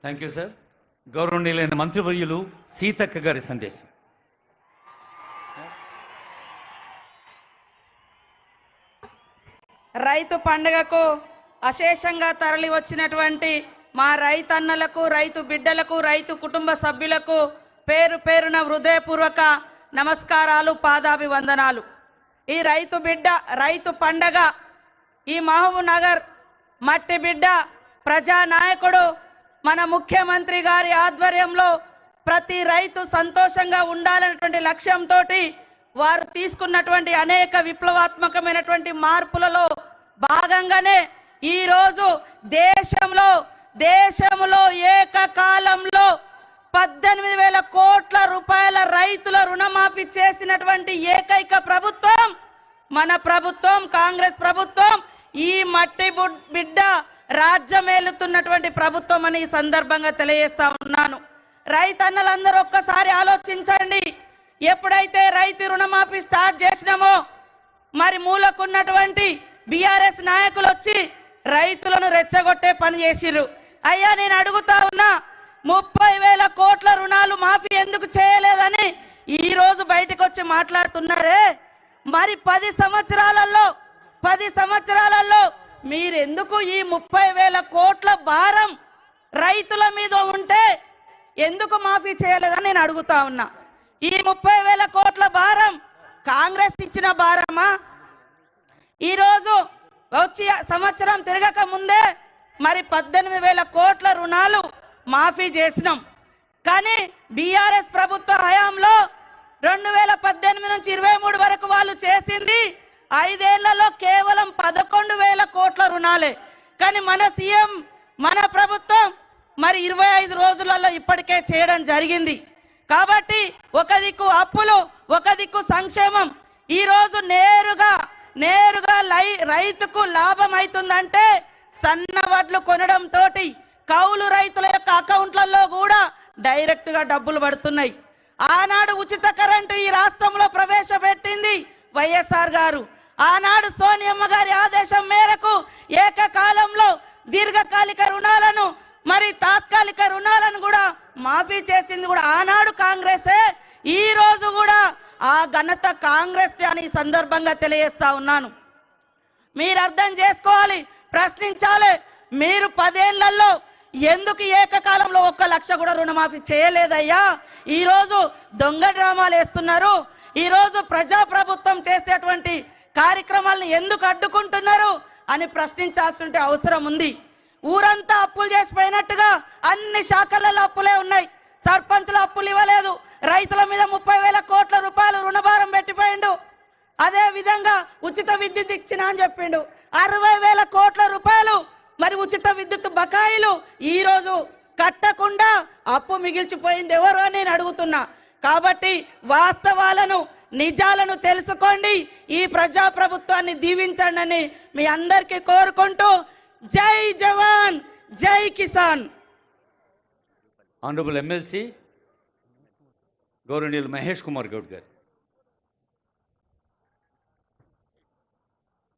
Thank you sir. గౌరవనీయులైన మంత్రివర్యులు సీతక్క గారి సందేశం. రైతు పండుగకు అశేషంగా తరలి వచ్చినటువంటి మా రైతన్నలకు, రైతు బిడ్డలకు, రైతు కుటుంబ సభ్యులకు పేరు పేరున హృదయపూర్వక నమస్కారాలు, పాదాభివందనాలు. ఈ రైతు పండగ ఈ మహబూబ్ నగర్ మట్టి బిడ్డ ప్రజానాయకుడు మన ముఖ్యమంత్రి గారి ఆధ్వర్యంలో ప్రతి రైతు సంతోషంగా ఉండాలనేటువంటి లక్ష్యంతో వారు తీసుకున్నటువంటి అనేక విప్లవాత్మకమైనటువంటి మార్పులలో భాగంగానే ఈరోజు దేశంలో ఏకకాలంలో 18,000 కోట్ల రూపాయల రైతుల రుణమాఫీ చేసినటువంటి ఏకైక ప్రభుత్వం మన ప్రభుత్వం, కాంగ్రెస్ ప్రభుత్వం. ఈ మట్టి బిడ్డ రాజ్యమేలుతున్నటువంటి ప్రభుత్వం అని ఈ సందర్భంగా తెలియజేస్తా ఉన్నాను. రైతన్నలందరూ ఒక్కసారి ఆలోచించండి. ఎప్పుడైతే రైతు రుణమాఫీ స్టార్ట్ చేసినామో మరి మూలకున్నటువంటి బీఆర్ఎస్ నాయకులు వచ్చి రైతులను రెచ్చగొట్టే పని చేసిర్రు. అయ్యా, నేను అడుగుతా ఉన్నా, 30,000 కోట్ల రుణాలు మాఫీ ఎందుకు చేయలేదని ఈ రోజు బయటకు వచ్చి మాట్లాడుతున్నారే. మరి 10 సంవత్సరాలలో మీరెందుకు ఈ 30,000 కోట్ల భారం రైతుల మీద ఉంటే ఎందుకు మాఫీ చేయలేదని నేను అడుగుతా ఉన్నా. ఈ 30,000 కోట్ల భారం కాంగ్రెస్ ఇచ్చిన భారమా? ఈరోజు వచ్చి సంవత్సరం తిరగక ముందే మరి 18,000 కోట్ల రుణాలు మాఫీ చేసినాం. కానీ బీఆర్ఎస్ ప్రభుత్వ హయాంలో 2018 నుంచి 23 వరకు వాళ్ళు చేసింది 5 ఏళ్లలో కేవలం 11,000 కోట్ల రుణాలే. కానీ మన సీఎం, మన ప్రభుత్వం మరి 25 రోజులలో ఇప్పటికే చేయడం జరిగింది. కాబట్టి ఒక దిక్కు అప్పులు, ఒక దిక్కు సంక్షేమం. ఈరోజు నేరుగా రైతుకు లాభం అవుతుందంటే సన్న వడ్లు కొనడంతో కౌలు రైతుల యొక్క అకౌంట్లలో కూడా డైరెక్ట్గా డబ్బులు పడుతున్నాయి. ఆనాడు ఉచిత కరెంటు ఈ రాష్ట్రంలో ప్రవేశపెట్టింది వైఎస్ఆర్ గారు. ఆనాడు సోనియమ్మ గారి ఆదేశం మేరకు ఏకకాలంలో దీర్ఘకాలిక రుణాలను మరి తాత్కాలిక రుణాలను కూడా మాఫీ చేసింది కూడా ఆనాడు కాంగ్రెసే. ఈ రోజు కూడా ఆ ఘనత కాంగ్రెస్ అని సందర్భంగా తెలియజేస్తా ఉన్నాను. మీరు అర్థం చేసుకోవాలి, ప్రశ్నించాలి. మీరు 10 ఏళ్లలో ఎందుకు ఏకకాలంలో 1 లక్ష కూడా రుణమాఫీ చేయలేదయ్యా? ఈరోజు దొంగ డ్రామాలు వేస్తున్నారు. ఈరోజు ప్రజాప్రభుత్వం చేసేటువంటి కార్యక్రమాలను ఎందుకు అడ్డుకుంటున్నారు అని ప్రశ్నించాల్సిన అవసరం ఉంది. ఊరంతా అప్పులు చేసిపోయినట్టుగా అన్ని శాఖలలో అప్పులే ఉన్నాయి. సర్పంచుల అప్పులు ఇవ్వలేదు, రైతుల మీద 30,000 కోట్ల రూపాయలు రుణభారం పెట్టిపోయిండు. అదే విధంగా ఉచిత విద్యుత్ ఇచ్చిన అని చెప్పిండు. 60,000 కోట్ల రూపాయలు మరి ఉచిత విద్యుత్ బకాయిలు ఈరోజు కట్టకుండా అప్పు మిగిల్చిపోయింది ఎవరు అని నేను అడుగుతున్నా. కాబట్టి వాస్తవాలను, నిజాలను తెలుసుకోండి. ఈ ప్రజాప్రభుత్వాన్ని దీవించండి అని మీ అందరికీ కోరుకుంటూ, జై జవాన్, జై కిసాన్. ఆనరబుల్ ఎమ్మెల్సీ గౌరవనీయులు మహేష్ కుమార్ గౌడ్ గారు.